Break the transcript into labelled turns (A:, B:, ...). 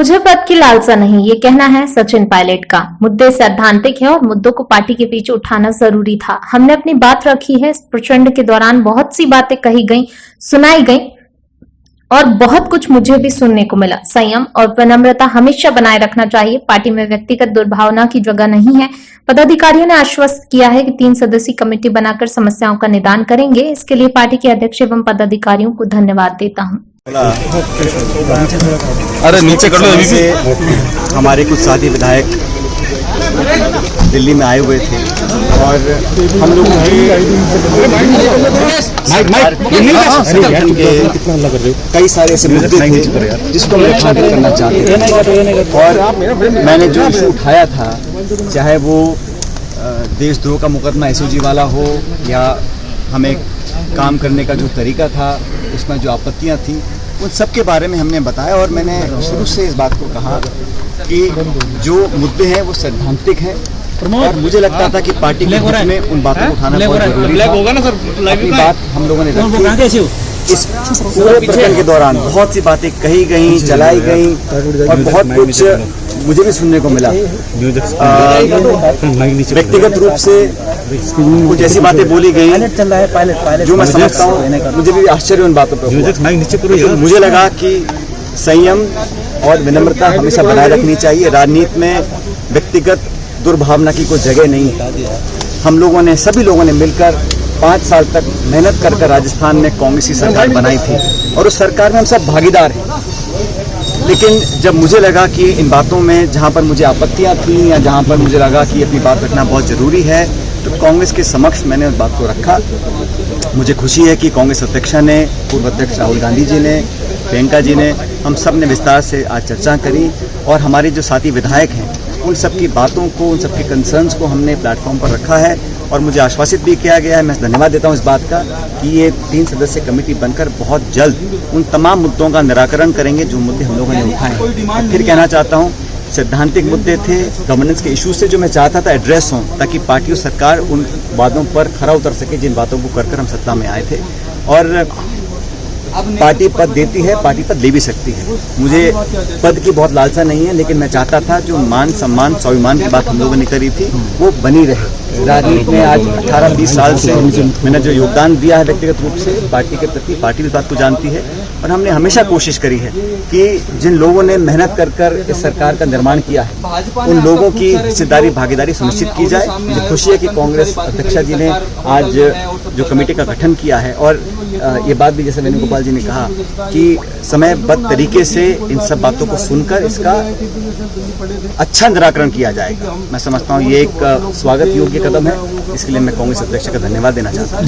A: मुझे पद की लालसा नहीं, ये कहना है सचिन पायलट का। मुद्दे सैद्धांतिक है और मुद्दों को पार्टी के बीच उठाना जरूरी था। हमने अपनी बात रखी है। प्रचंड के दौरान बहुत सी बातें कही गई, सुनाई गई और बहुत कुछ मुझे भी सुनने को मिला। संयम और विनम्रता हमेशा बनाए रखना चाहिए। पार्टी में व्यक्तिगत दुर्भावना की जगह नहीं है। पदाधिकारियों ने आश्वस्त किया है कि 3 सदस्यीय कमेटी बनाकर समस्याओं का निदान करेंगे। इसके लिए पार्टी के अध्यक्ष एवं पदाधिकारियों को धन्यवाद देता हूँ।
B: अरे नीचे कर लो। अभी
C: से हमारे कुछ साथी विधायक दिल्ली में आए हुए थे और हम लोग के कई सारे ऐसे मुद्दे थे जिसको हम उठाकर करना चाहते थे। और मैंने जो इशू उठाया था, चाहे वो देशद्रोह का मुकदमा एसओजी वाला हो या हमें काम करने का जो तरीका था, उसमें जो आपत्तियां थी, उन सब के बारे में हमने बताया। और मैंने शुरू से इस बात को कहा कि जो मुद्दे हैं वो सैद्धांतिक हैं और मुझे लगता था कि पार्टी के हित में उन बातों को उठाना बहुत जरूरी था। अपनी बात हम लोगों ने रखी। इस पूरे प्रकरण के दौरान बहुत सी बातें कही गई, चलाई गई और बहुत कुछ मुझे भी सुनने को मिला। व्यक्तिगत रूप से कुछ ऐसी बातें बोली गई जो मैं समझता हूँ, मुझे भी आश्चर्य उन बातों पर। मुझे लगा कि संयम और विनम्रता हमेशा बनाए रखनी चाहिए। राजनीति में व्यक्तिगत दुर्भावना की कोई जगह नहीं है। हम लोगों ने, सभी लोगों ने मिलकर 5 साल तक मेहनत कर राजस्थान में कांग्रेस की सरकार बनाई थी और उस सरकार में हम सब भागीदार हैं। लेकिन जब मुझे लगा कि इन बातों में जहां पर मुझे आपत्तियां थी या जहां पर मुझे लगा कि अपनी बात रखना बहुत ज़रूरी है, तो कांग्रेस के समक्ष मैंने उस बात को रखा। मुझे खुशी है कि कांग्रेस अध्यक्षा ने, पूर्व अध्यक्ष राहुल गांधी जी ने, प्रियंका जी ने, हम सब ने विस्तार से आज चर्चा करी और हमारे जो साथी विधायक हैं उन सब की बातों को, उन सब के कंसर्न्स को हमने प्लेटफॉर्म पर रखा है। और मुझे आश्वासित भी किया गया है, मैं धन्यवाद देता हूं इस बात का, कि ये 3 सदस्यीय कमेटी बनकर बहुत जल्द उन तमाम मुद्दों का निराकरण करेंगे जो मुद्दे हम लोगों ने उठाए हैं। फिर कहना चाहता हूं, सैद्धांतिक मुद्दे थे, गवर्नेंस के इश्यूज से जो मैं चाहता था एड्रेस हों, ताकि पार्टी और सरकार उन वादों पर खरा उतर सके जिन बातों को कर हम सत्ता में आए थे। और पार्टी पद देती है, पार्टी पद ले भी सकती है। मुझे पद की बहुत लालसा नहीं है, लेकिन मैं चाहता था जो मान सम्मान स्वाभिमान की बात हम लोगों ने करी थी वो बनी रहे। राजनीति में आज 18-20 साल से मैंने जो योगदान दिया है व्यक्तिगत रूप से पार्टी के प्रति, पार्टी इस बात को जानती है। और हमने हमेशा कोशिश करी है कि जिन लोगों ने मेहनत कर इस सरकार का निर्माण किया है, उन लोगों की हिस्सेदारी, भागीदारी सुनिश्चित की जाए। मुझे खुशी है कि कांग्रेस अध्यक्षा जी ने आज जो कमेटी का गठन किया है, और ये बात भी जैसे वेणुगोपाल जी ने कहा कि समयबद्ध तरीके से इन सब बातों को सुनकर इसका अच्छा निराकरण किया जाएगा। मैं समझता हूँ ये एक स्वागत योग्य कदम है। इसके लिए मैं कांग्रेस अध्यक्ष का धन्यवाद देना चाहता हूँ।